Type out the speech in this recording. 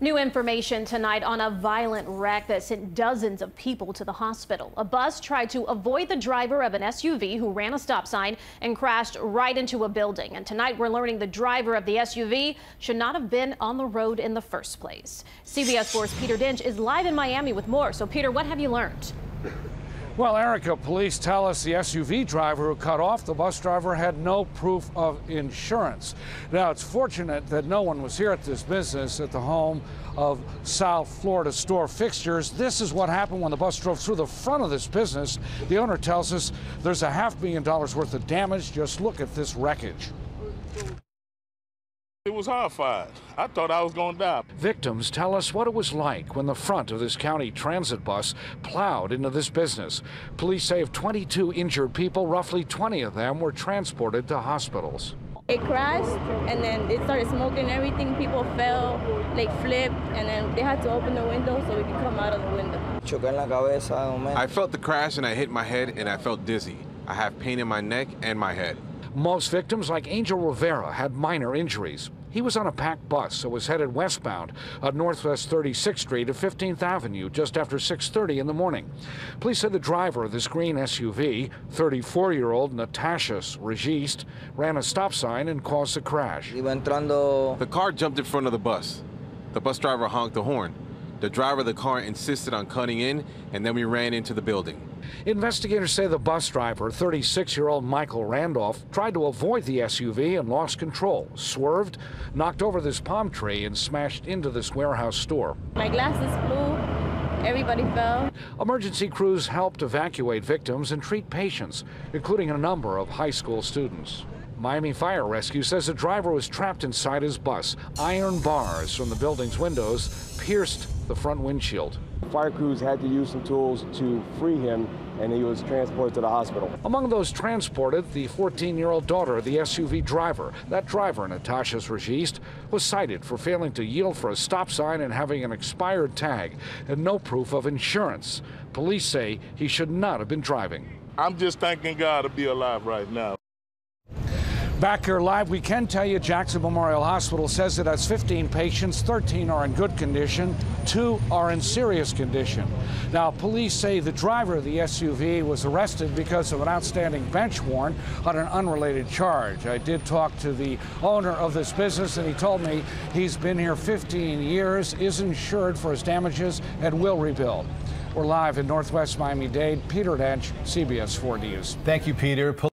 New information tonight on a violent wreck that sent dozens of people to the hospital. A bus tried to avoid the driver of an SUV who ran a stop sign and crashed right into a building. And tonight we're learning the driver of the SUV should not have been on the road in the first place. CBS 4's Peter Dinch is live in Miami with more. So Peter, what have you learned? Well, Erica, police tell us the SUV driver who cut off the bus driver had no proof of insurance. Now, it's fortunate that no one was here at this business at the home of South Florida Store Fixtures. This is what happened when the bus drove through the front of this business. The owner tells us there's $500,000 worth of damage. Just look at this wreckage. It was horrified. I thought I was going to die. Victims tell us what it was like when the front of this county transit bus plowed into this business. Police say of 22 injured people, roughly 20 of them were transported to hospitals. It crashed, and then it started smoking and everything. People fell, like flipped, and then they had to open the window so we could come out of the window. I felt the crash and I hit my head and I felt dizzy. I have pain in my neck and my head. Most victims, like Angel Rivera, had minor injuries. He was on a packed bus that was headed westbound on Northwest 36th Street to 15th Avenue just after 6:30 in the morning. Police said the driver of this green SUV, 34-year-old Natasha Registe, ran a stop sign and caused the crash. The car jumped in front of the bus. The bus driver honked the horn. The driver of the car insisted on cutting in, and then we ran into the building. Investigators say the bus driver, 36-year-old Michael Randolph, tried to avoid the SUV and lost control, swerved, knocked over this palm tree, and smashed into this warehouse store. My glasses flew. Everybody fell. Emergency crews helped evacuate victims and treat patients, including a number of high school students. Miami Fire Rescue says the driver was trapped inside his bus. Iron bars from the building's windows pierced the front windshield. Fire crews had to use some tools to free him, and he was transported to the hospital. Among those transported, the 14-year-old daughter of the SUV driver. That driver, Natasha Registe, was cited for failing to yield for a stop sign and having an expired tag and no proof of insurance. Police say he should not have been driving. I'm just thanking God to be alive right now. Back here live, we can tell you Jackson Memorial Hospital says it has 15 patients, 13 are in good condition, 2 are in serious condition. Now, police say the driver of the SUV was arrested because of an outstanding bench warrant on an unrelated charge. I did talk to the owner of this business, and he told me he's been here 15 years, is insured for his damages, and will rebuild. We're live in Northwest Miami-Dade. Peter Dinch, CBS 4 News. Thank you, Peter.